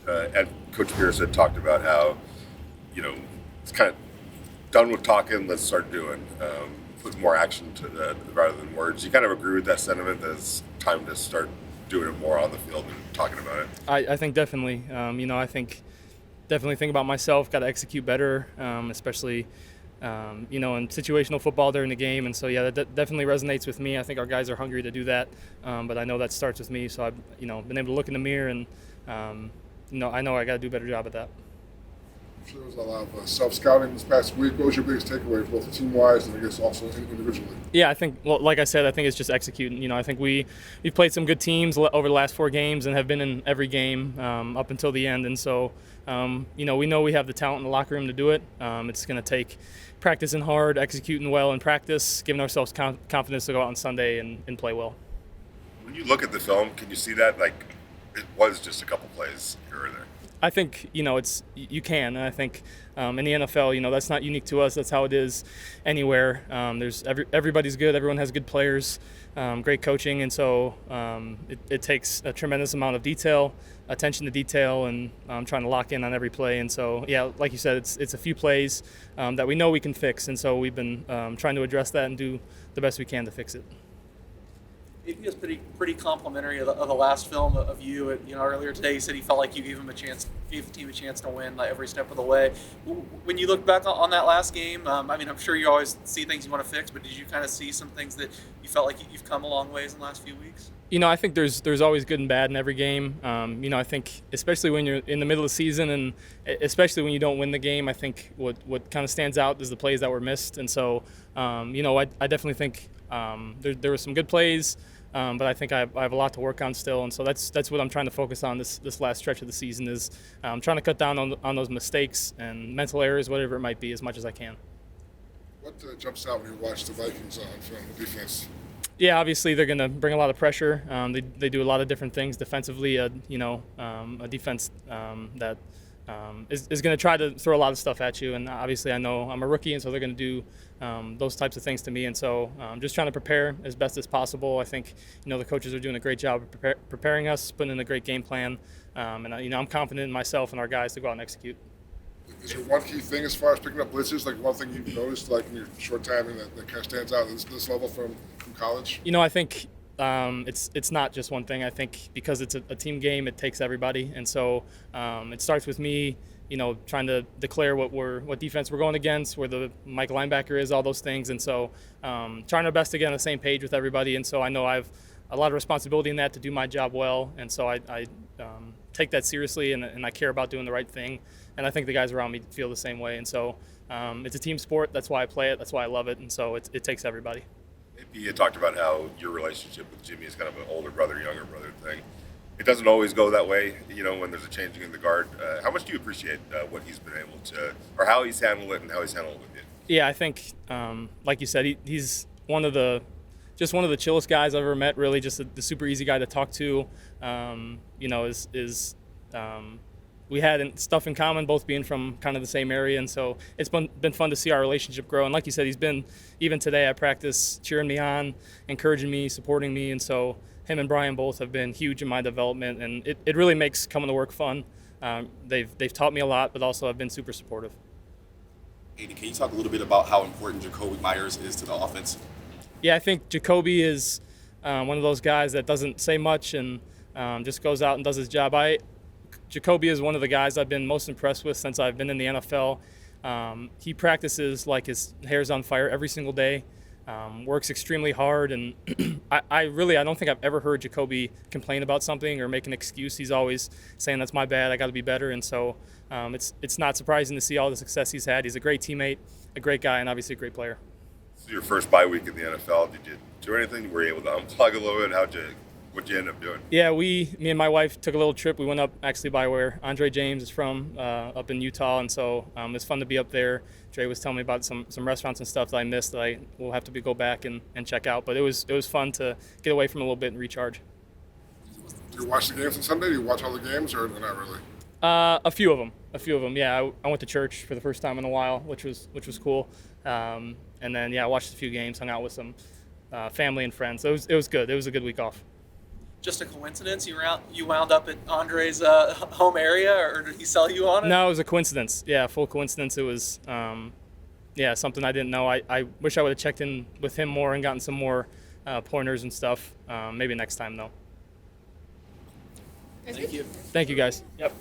and Coach Pierce had talked about how, it's kind of done with talking, let's start doing. Put more action to that rather than words. You kind of agree with that sentiment that it's time to start doing it more on the field and talking about it? I think definitely. I think definitely think about myself, got to execute better, especially, in situational football during the game. And so, yeah, that definitely resonates with me. I think our guys are hungry to do that, but I know that starts with me. So I've, been able to look in the mirror and, I know I got to do a better job at that. I'm sure there was a lot of self-scouting this past week. What was your biggest takeaway, both team-wise and I guess also individually? Yeah, I think, well, like I said, I think it's just executing. I think we've played some good teams over the last 4 games and have been in every game up until the end. And so, we know we have the talent in the locker room to do it. It's going to take practicing hard, executing well in practice, giving ourselves confidence to go out on Sunday and play well. When you look at the film, can you see that it was just a couple plays here or there? I think you can, and I think in the NFL, that's not unique to us. That's how it is anywhere. Everybody's good. Everyone has good players, great coaching, and so it takes a tremendous amount of detail, attention to detail, and trying to lock in on every play. And so, yeah, like you said, it's a few plays that we know we can fix, and so we've been trying to address that and do the best we can to fix it. He was pretty complimentary of the last film of you. Earlier today he said he felt like you gave the team a chance to win every step of the way. When you look back on that last game, I'm sure you always see things you want to fix, but did you kind of see some things that you felt like you've come a long ways in the last few weeks? I think there's always good and bad in every game. I think especially when you're in the middle of the season and especially when you don't win the game, I think what kind of stands out is the plays that were missed. And so, I definitely think there were some good plays. But I think I have a lot to work on still, and so that's what I'm trying to focus on this last stretch of the season is trying to cut down on those mistakes and mental errors, whatever it might be, as much as I can. What jumps out when you watch the Vikings on film, the defense? Yeah, obviously they're going to bring a lot of pressure. They do a lot of different things defensively. A defense that is going to try to throw a lot of stuff at you. And obviously I know I'm a rookie, and so they're going to do those types of things to me. And so I'm just trying to prepare as best as possible. I think, the coaches are doing a great job of preparing us, putting in a great game plan. And I'm confident in myself and our guys to go out and execute. Is there one key thing as far as picking up blitzes, like one thing you've noticed in your short time that kind of stands out at this level from college? I think it's not just one thing. I think because it's a team game, it takes everybody, and so it starts with me, trying to declare what defense we're going against, where the Mike linebacker is, all those things, and so trying our best to get on the same page with everybody. And so I know I have a lot of responsibility in that to do my job well, and so I take that seriously, and I care about doing the right thing, and I think the guys around me feel the same way. And so it's a team sport. That's why I play it. That's why I love it, and so it takes everybody. You talked about how your relationship with Jimmy is kind of an older brother, younger brother thing. It doesn't always go that way, when there's a changing in the guard. How much do you appreciate what he's been able to, or how he's handled it and how he's handled it with you? Yeah, I think, like you said, he's one of the chillest guys I've ever met, really, just the super easy guy to talk to. We had stuff in common, both being from kind of the same area, and so it's been fun to see our relationship grow. And like you said, he's been, even today at practice, cheering me on, encouraging me, supporting me, and so him and Brian both have been huge in my development, and it really makes coming to work fun. They've taught me a lot, but also have been super supportive. Aidan, can you talk a little bit about how important Jacoby Myers is to the offense? Yeah, I think Jacoby is one of those guys that doesn't say much and just goes out and does his job. Jacoby is one of the guys I've been most impressed with since I've been in the NFL. He practices like his hair's on fire every single day, works extremely hard, and I don't think I've ever heard Jacoby complain about something or make an excuse. He's always saying, that's my bad, I got to be better, and so it's not surprising to see all the success he's had. He's a great teammate, a great guy, and obviously a great player. This is your first bye week in the NFL. Did you do anything? Were you able to unplug a little bit? What'd you end up doing? Yeah, me and my wife took a little trip. We went up actually by where Andre James is from, up in Utah, and so it's fun to be up there. Dre was telling me about some restaurants and stuff that I missed that I will have to go back and check out. But it was fun to get away from it a little bit and recharge. Do you watch the games on Sunday? Do you watch all the games, or not really? A few of them. Yeah, I went to church for the first time in a while, which was cool. And then I watched a few games, hung out with some family and friends. So it was good. It was a good week off. just a coincidence you wound up at Andre's home area, or did he sell you on it? No, it was a coincidence. Yeah, full coincidence. It was, something I didn't know. I wish I would have checked in with him more and gotten some more pointers and stuff. Maybe next time, though. Thank you. Thank you, guys. Yep.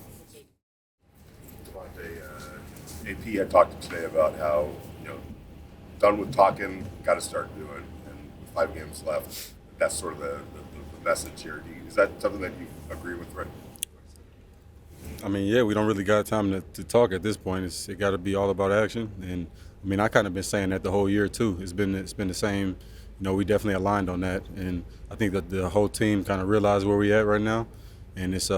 Davante, AP had talked today about how, done with talking, got to start doing, and with 5 games left, that's sort of the message here. Is that something that you agree with, Rick? I mean, yeah, we don't really got time to talk at this point. It got to be all about action, and I mean, I kind of been saying that the whole year too. It's been the same. We definitely aligned on that, and I think that the whole team kind of realized where we at right now, and it's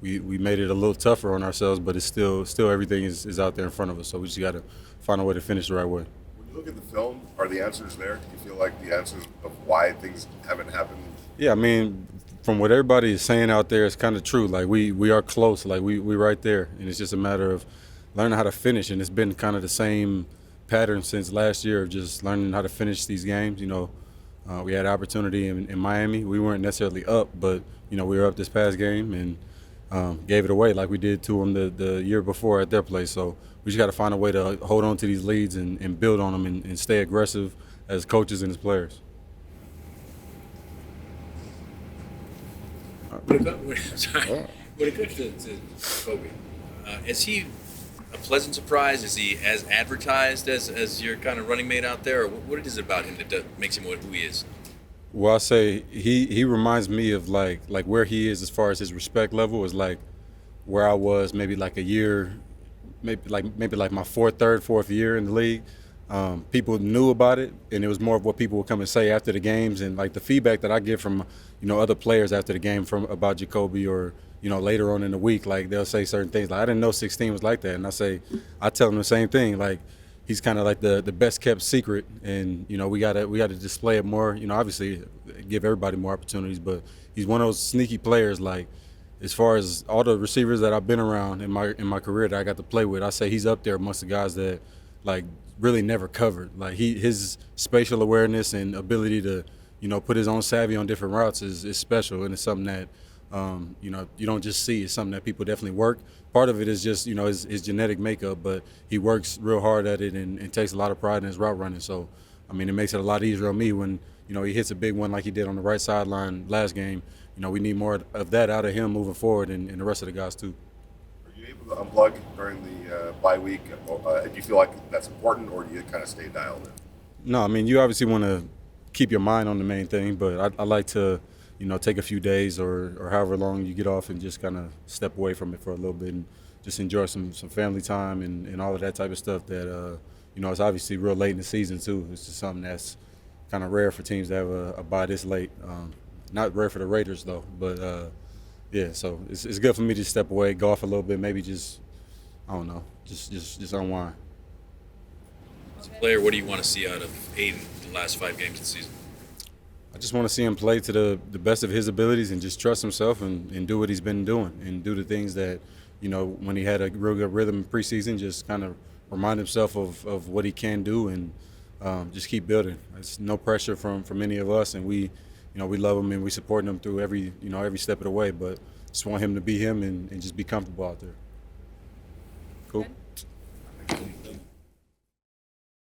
we made it a little tougher on ourselves, but it's still everything is out there in front of us. So we just got to find a way to finish the right way. When you look at the film, are the answers there? Do you feel like the answers of why things haven't happened? Yeah, I mean, from what everybody is saying out there, it's kind of true. Like we are close. Like we right there, and it's just a matter of learning how to finish. And it's been kind of the same pattern since last year of just learning how to finish these games. We had opportunity in Miami. We weren't necessarily up, but we were up this past game and gave it away like we did to them the year before at their place. So we just got to find a way to hold on to these leads and build on them and stay aggressive as coaches and as players. When it comes to Kobe, is he a pleasant surprise? Is he as advertised as your kind of running mate out there? Or what is it about him that makes him who he is? Well, I say he reminds me of like where he is as far as his respect level is like where I was maybe like a year, maybe like my fourth year in the league. People knew about it, and it was more of what people would come and say after the games, and like the feedback that I get from other players after the game from about Jacoby, or later on in the week, like they'll say certain things like, I didn't know 16 was like that, and I tell them the same thing, like he's kind of like the best kept secret, and we gotta display it more, obviously give everybody more opportunities, but he's one of those sneaky players. Like as far as all the receivers that I've been around in my career that I got to play with, I say he's up there amongst the guys that like really never covered. Like his spatial awareness and ability to put his own savvy on different routes is special, and it's something that you don't just see. It's something that people definitely work. Part of it is just his genetic makeup, but he works real hard at it and takes a lot of pride in his route running. So I mean, it makes it a lot easier on me when he hits a big one like he did on the right sideline last game. We need more of that out of him moving forward, and the rest of the guys too. Are you able to unplug during the bye week? Do you feel like that's important, or do you kind of stay dialed in? No, I mean, you obviously want to keep your mind on the main thing, but I like to take a few days or however long you get off and just kind of step away from it for a little bit and just enjoy some family time and all of that type of stuff that it's obviously real late in the season too. It's just something that's kind of rare for teams to have a bye this late. Not rare for the Raiders though, but yeah, so it's good for me to step away, golf a little bit, maybe just I don't know, just unwind. As a player, what do you want to see out of Aidan the last 5 games of the season? I just want to see him play to the best of his abilities and just trust himself and do what he's been doing and do the things that, when he had a real good rhythm in preseason, just kind of remind himself of what he can do and just keep building. It's no pressure from any of us, and we love him and we support him through every step of the way, but just want him to be him and just be comfortable out there. Cool. Good.